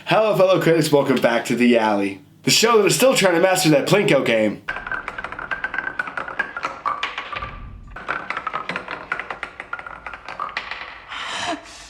Hello fellow critics, welcome back to The Alley, the show that is still trying to master that Plinko game.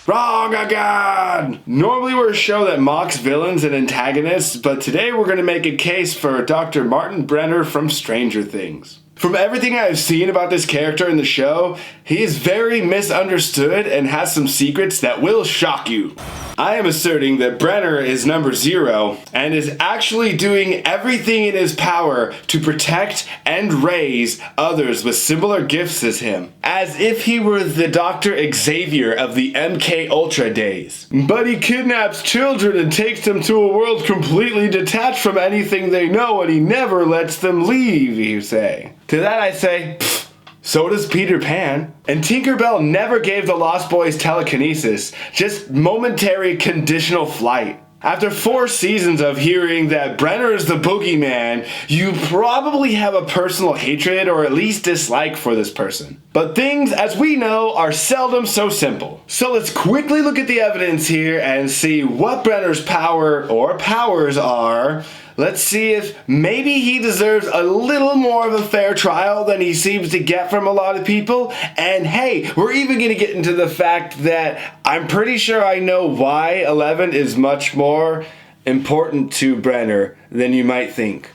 Wrong again! Normally we're a show that mocks villains and antagonists, but today we're going to make a case for Dr. Martin Brenner from Stranger Things. From everything I've seen about this character in the show, he is very misunderstood and has some secrets that will shock you. I am asserting that Brenner is number 0 and is actually doing everything in his power to protect and raise others with similar gifts as him, as if he were the Dr. Xavier of the MK Ultra days. But he kidnaps children and takes them to a world completely detached from anything they know, and he never lets them leave, you say. To that I say, pfft, so does Peter Pan. And Tinkerbell never gave the Lost Boys telekinesis, just momentary conditional flight. After 4 seasons of hearing that Brenner is the boogeyman, you probably have a personal hatred or at least dislike for this person. But things, as we know, are seldom so simple. So let's quickly look at the evidence here and see what Brenner's power or powers are. Let's see if maybe he deserves a little more of a fair trial than he seems to get from a lot of people. And hey, we're even going to get into the fact that I'm pretty sure I know why 11 is much more important to Brenner than you might think.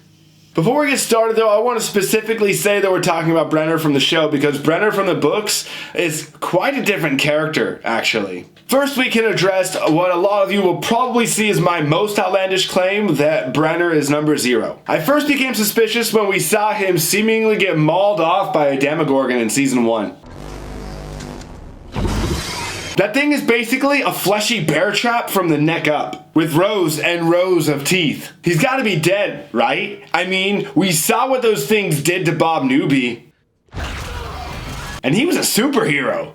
Before we get started though, I want to specifically say that we're talking about Brenner from the show because Brenner from the books is quite a different character, actually. First, we can address what a lot of you will probably see as my most outlandish claim, that Brenner is number 0. I first became suspicious when we saw him seemingly get mauled off by a demogorgon in season 1. That thing is basically a fleshy bear trap from the neck up, with rows and rows of teeth. He's gotta be dead, right? I mean, we saw what those things did to Bob Newby. And he was a superhero.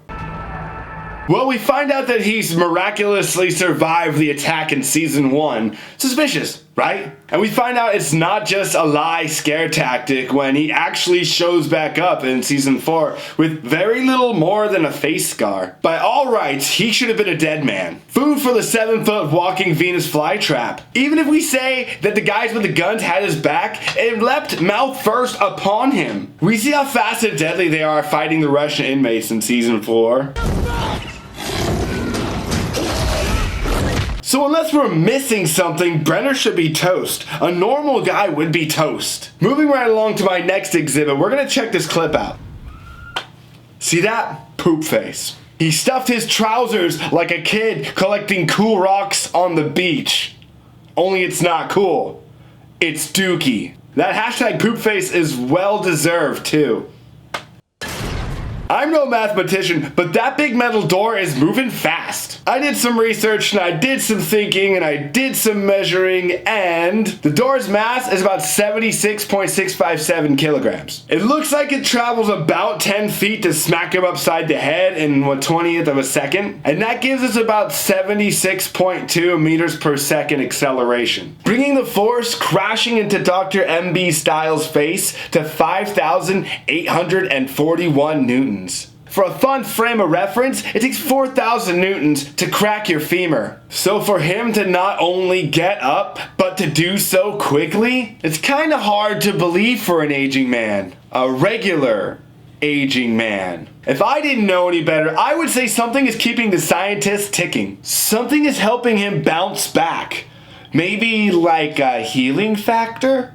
Well, we find out that he's miraculously survived the attack in season 1. Suspicious, right? And we find out it's not just a lie scare tactic when he actually shows back up in season 4 with very little more than a face scar. By all rights, he should have been a dead man. Food for the 7-foot walking Venus flytrap. Even if we say that the guys with the guns had his back, it leapt mouth first upon him. We see how fast and deadly they are fighting the Russian inmates in season 4. So unless we're missing something, Brenner should be toast. A normal guy would be toast. Moving right along to my next exhibit, we're gonna check this clip out. See that? Poop face. He stuffed his trousers like a kid collecting cool rocks on the beach. Only it's not cool. It's dookie. That hashtag poop face is well deserved too. I'm no mathematician, but that big metal door is moving fast. I did some research and I did some thinking and I did some measuring, and the door's mass is about 76.657 kilograms. It looks like it travels about 10 feet to smack him upside the head in 1/20th of a second, and that gives us about 76.2 meters per second acceleration, bringing the force crashing into Dr. MB Styles' face to 5,841 newtons. For a fun frame of reference, it takes 4,000 newtons to crack your femur. So for him to not only get up, but to do so quickly, it's kind of hard to believe for an aging man. A regular aging man. If I didn't know any better, I would say something is keeping the scientists ticking. Something is helping him bounce back. Maybe like a healing factor?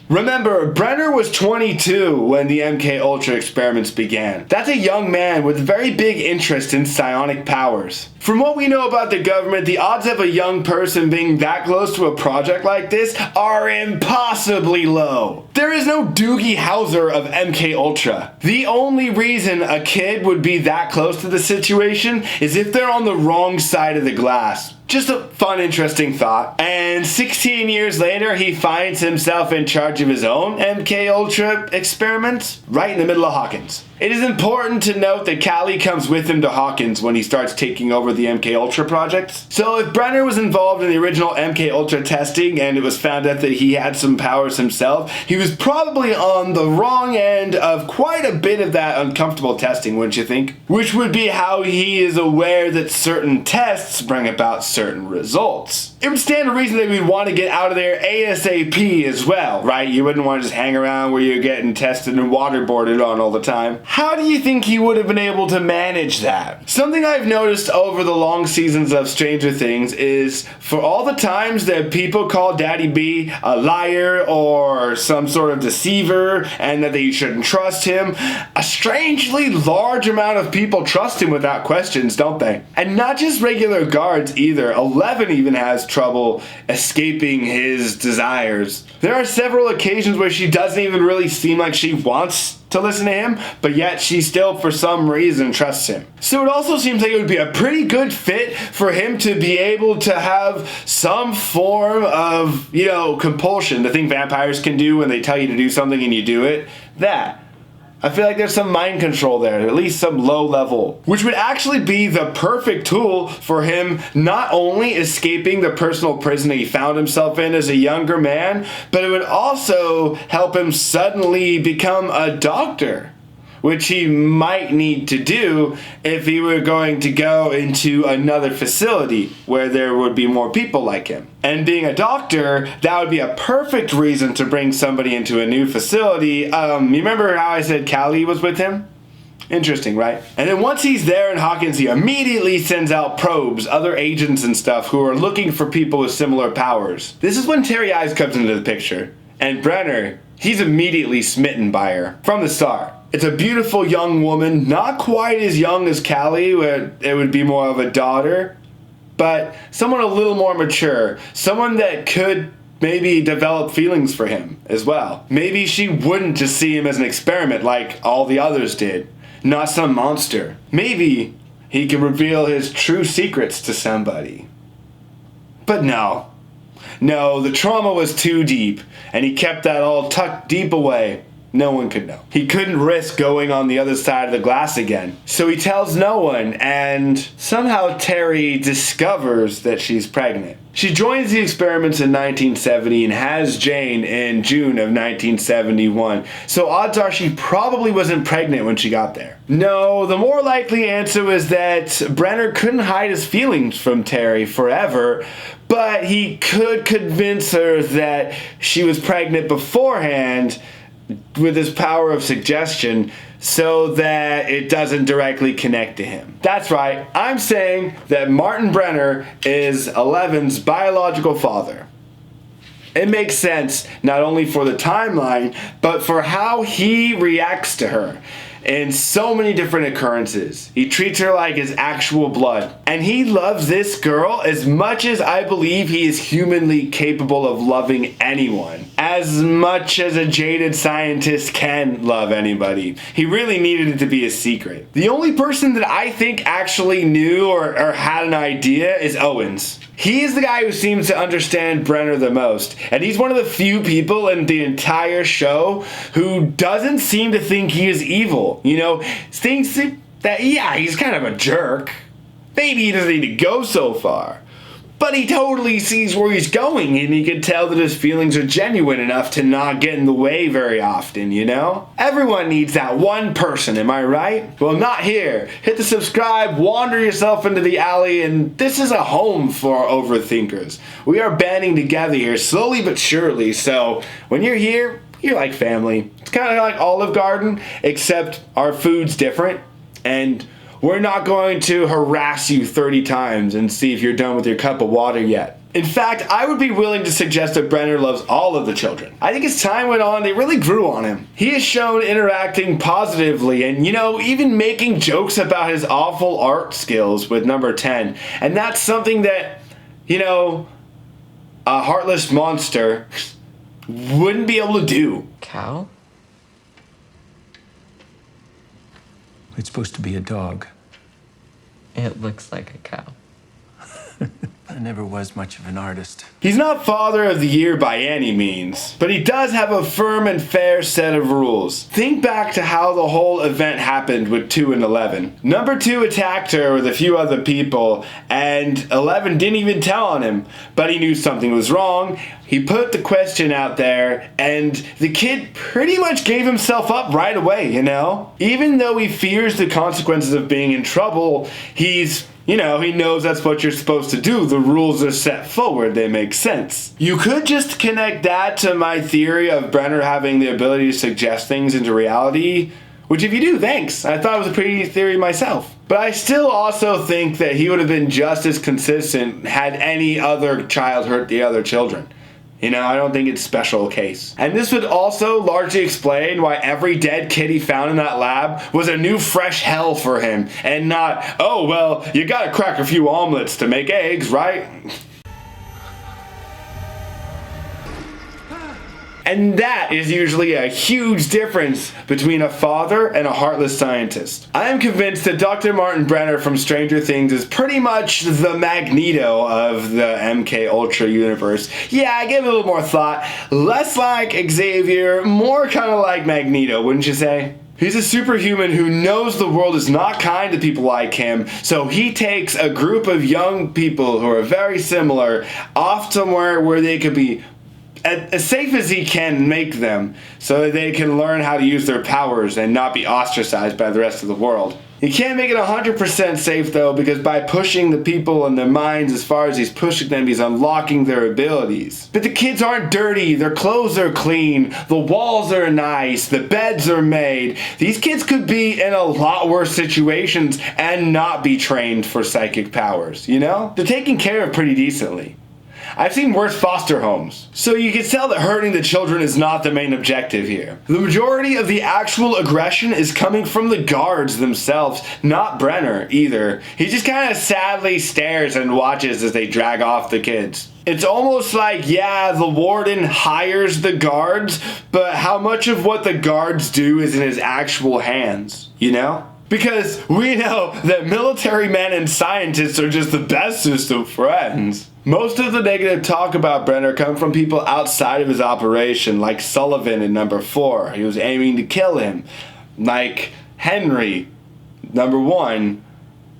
Remember, Brenner was 22 when the MK Ultra experiments began. That's a young man with very big interest in psionic powers. From what we know about the government, the odds of a young person being that close to a project like this are impossibly low. There is no Doogie Howser of MK Ultra. The only reason a kid would be that close to the situation is if they're on the wrong side of the glass. Just a fun, interesting thought. And 16 years later, he finds himself in charge of his own MK Ultra experiments, right in the middle of Hawkins. It is important to note that Callie comes with him to Hawkins when he starts taking over the MK Ultra projects. So if Brenner was involved in the original MK Ultra testing and it was found out that he had some powers himself, he was probably on the wrong end of quite a bit of that uncomfortable testing, wouldn't you think? Which would be how he is aware that certain tests bring about certain results. it would stand to reason that we'd want to get out of there ASAP as well, right? You wouldn't want to just hang around where you're getting tested and waterboarded on all the time. How do you think he would have been able to manage that? Something I've noticed over the long seasons of Stranger Things is for all the times that people call Daddy B a liar or some sort of deceiver and that you shouldn't trust him, a strangely large amount of people trust him without questions, don't they? And not just regular guards either. 11 even has trouble escaping his desires. There are several occasions where she doesn't even really seem like she wants to listen to him, but yet she still, for some reason, trusts him. So it also seems like it would be a pretty good fit for him to be able to have some form of, compulsion. The thing vampires can do when they tell you to do something and you do it. That. I feel like there's some mind control there, at least some low level, which would actually be the perfect tool for him not only escaping the personal prison that he found himself in as a younger man, but it would also help him suddenly become a doctor, which he might need to do if he were going to go into another facility where there would be more people like him. And being a doctor, that would be a perfect reason to bring somebody into a new facility. You remember how I said Callie was with him? Interesting, right? And then once he's there in Hawkins, he immediately sends out probes, other agents and stuff, who are looking for people with similar powers. This is when Terry Ives comes into the picture. And Brenner, he's immediately smitten by her from the start. It's a beautiful young woman, not quite as young as Callie, where it would be more of a daughter, but someone a little more mature, someone that could maybe develop feelings for him as well. Maybe she wouldn't just see him as an experiment like all the others did, not some monster. Maybe he could reveal his true secrets to somebody. But no, the trauma was too deep, and he kept that all tucked deep away. No one could know. He couldn't risk going on the other side of the glass again. So he tells no one, and somehow Terry discovers that she's pregnant. She joins the experiments in 1970 and has Jane in June of 1971. So odds are she probably wasn't pregnant when she got there. No, the more likely answer was that Brenner couldn't hide his feelings from Terry forever, but he could convince her that she was pregnant beforehand with his power of suggestion so that it doesn't directly connect to him. That's right, I'm saying that Martin Brenner is Eleven's biological father. It makes sense not only for the timeline, but for how he reacts to her in so many different occurrences. He treats her like his actual blood. And he loves this girl as much as I believe he is humanly capable of loving anyone. As much as a jaded scientist can love anybody. He really needed it to be a secret. The only person that I think actually knew or had an idea is Owens. He is the guy who seems to understand Brenner the most, and he's one of the few people in the entire show who doesn't seem to think he is evil. Thinks that, yeah, he's kind of a jerk. Maybe he doesn't need to go so far. But he totally sees where he's going, and he can tell that his feelings are genuine enough to not get in the way very often, Everyone needs that one person, am I right? Well, not here. Hit the subscribe, wander yourself into the alley, and this is a home for overthinkers. We are banding together here, slowly but surely, so when you're here, you're like family. It's kind of like Olive Garden, except our food's different, and we're not going to harass you 30 times and see if you're done with your cup of water yet. In fact, I would be willing to suggest that Brenner loves all of the children. I think as time went on, they really grew on him. He is shown interacting positively and, even making jokes about his awful art skills with number 10. And that's something that, a heartless monster wouldn't be able to do. Cow? It's supposed to be a dog. It looks like a cow. I never was much of an artist. He's not Father of the Year by any means, but he does have a firm and fair set of rules. Think back to how the whole event happened with 2 and 11. Number 2 attacked her with a few other people, and 11 didn't even tell on him, but he knew something was wrong. He put the question out there, and the kid pretty much gave himself up right away, Even though he fears the consequences of being in trouble, he's You know, he knows that's what you're supposed to do. The rules are set forward. They make sense. You could just connect that to my theory of Brenner having the ability to suggest things into reality, which if you do, thanks. I thought it was a pretty theory myself. But I still also think that he would have been just as consistent had any other child hurt the other children. You know, I don't think it's a special case. And this would also largely explain why every dead kid he found in that lab was a new fresh hell for him, and not, oh, well, you gotta crack a few omelets to make eggs, right? And that is usually a huge difference between a father and a heartless scientist. I am convinced that Dr. Martin Brenner from Stranger Things is pretty much the Magneto of the MK Ultra universe. Yeah, I gave it a little more thought. Less like Xavier, more kind of like Magneto, wouldn't you say? He's a superhuman who knows the world is not kind to people like him, so he takes a group of young people who are very similar off somewhere where they could be as safe as he can make them, so that they can learn how to use their powers and not be ostracized by the rest of the world. You can't make it 100% safe though, because by pushing the people and their minds as far as he's pushing them, he's unlocking their abilities. But the kids aren't dirty, their clothes are clean, the walls are nice, the beds are made. These kids could be in a lot worse situations and not be trained for psychic powers, you know? They're taken care of pretty decently. I've seen worse foster homes. So you can tell that hurting the children is not the main objective here. The majority of the actual aggression is coming from the guards themselves, not Brenner either. He just kind of sadly stares and watches as they drag off the kids. It's almost like, yeah, the warden hires the guards, but how much of what the guards do is in his actual hands, you know? Because we know that military men and scientists are just the bestest of friends. Most of the negative talk about Brenner come from people outside of his operation, like Sullivan in number 4. He was aiming to kill him. Like Henry, number 1,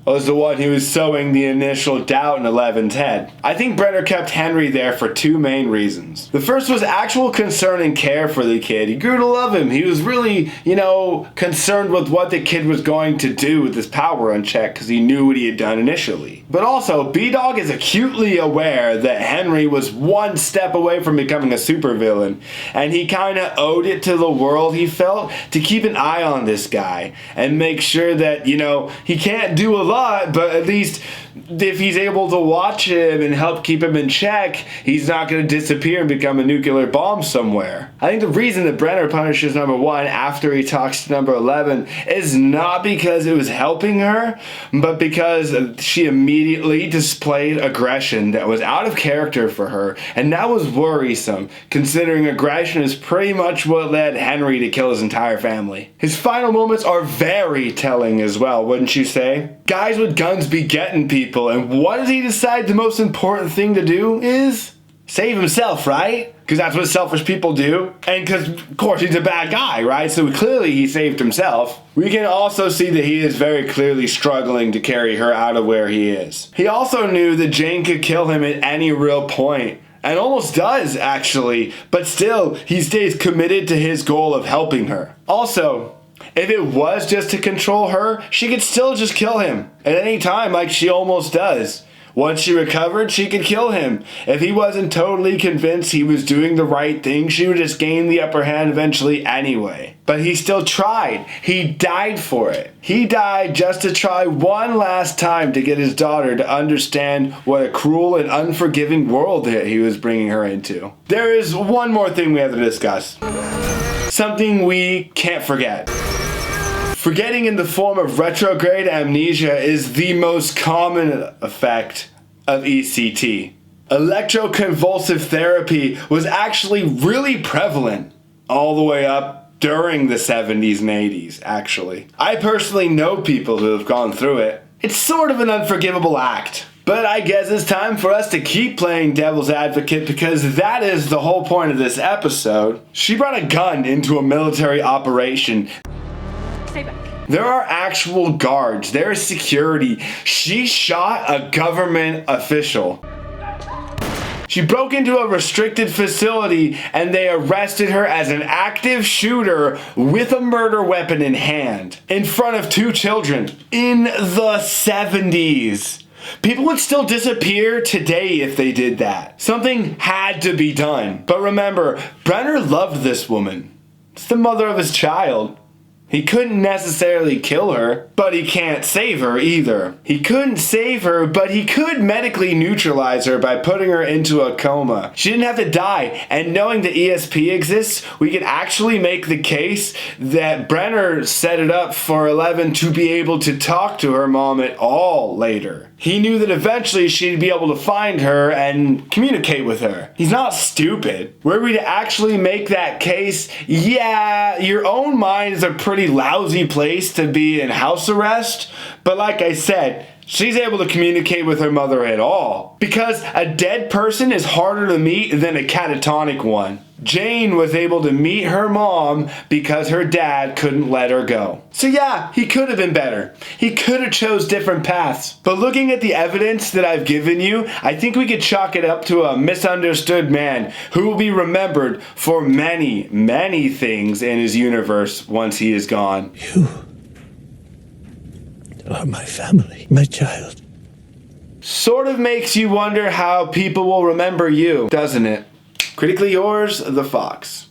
was the one who was sowing the initial doubt in Eleven's head. I think Brenner kept Henry there for 2 main reasons. The first was actual concern and care for the kid. He grew to love him. He was really, you know, concerned with what the kid was going to do with his power unchecked because he knew what he had done initially. But also, B-Dog is acutely aware that Henry was one step away from becoming a supervillain, and he kind of owed it to the world, he felt, to keep an eye on this guy and make sure that, you know, he can't do a lot, but at least if he's able to watch him and help keep him in check, he's not going to disappear and become a nuclear bomb somewhere. I think the reason that Brenner punishes number 1 after he talks to number 11 is not because it was helping her, but because she immediately displayed aggression that was out of character for her, and that was worrisome, considering aggression is pretty much what led Henry to kill his entire family. His final moments are very telling as well, wouldn't you say? Guys with guns be getting people, and what does he decide the most important thing to do is? Save himself, right? Because that's what selfish people do. And because, of course, he's a bad guy, right? So clearly he saved himself. We can also see that he is very clearly struggling to carry her out of where he is. He also knew that Jane could kill him at any real point. And almost does, actually. But still, he stays committed to his goal of helping her. Also, if it was just to control her, she could still just kill him at any time like she almost does. Once she recovered, she could kill him. If he wasn't totally convinced he was doing the right thing, she would just gain the upper hand eventually anyway. But he still tried. He died for it. He died just to try one last time to get his daughter to understand what a cruel and unforgiving world that he was bringing her into. There is one more thing we have to discuss. Something we can't forget. Forgetting in the form of retrograde amnesia is the most common effect of ECT. Electroconvulsive therapy was actually really prevalent all the way up during the 70s and 80s, actually. I personally know people who have gone through it. It's sort of an unforgivable act. But I guess it's time for us to keep playing devil's advocate, because that is the whole point of this episode. She brought a gun into a military operation. Stay back. There are actual guards. There is security. She shot a government official. She broke into a restricted facility and they arrested her as an active shooter with a murder weapon in hand in front of 2 children in the 70s. People would still disappear today if they did that. Something had to be done. But remember, Brenner loved this woman. It's the mother of his child. He couldn't necessarily kill her, but he can't save her either. He couldn't save her, but he could medically neutralize her by putting her into a coma. She didn't have to die, and knowing that ESP exists, we could actually make the case that Brenner set it up for Eleven to be able to talk to her mom at all later. He knew that eventually she'd be able to find her and communicate with her. He's not stupid. Were we to actually make that case, yeah, your own mind is a pretty lousy place to be in house arrest, but like I said, she's able to communicate with her mother at all. Because a dead person is harder to meet than a catatonic one. Jane was able to meet her mom because her dad couldn't let her go. So yeah, he could have been better. He could have chose different paths. But looking at the evidence that I've given you, I think we could chalk it up to a misunderstood man who will be remembered for many, many things in his universe once he is gone. You are my family, my child. Sort of makes you wonder how people will remember you, doesn't it? Critically yours, The Fox.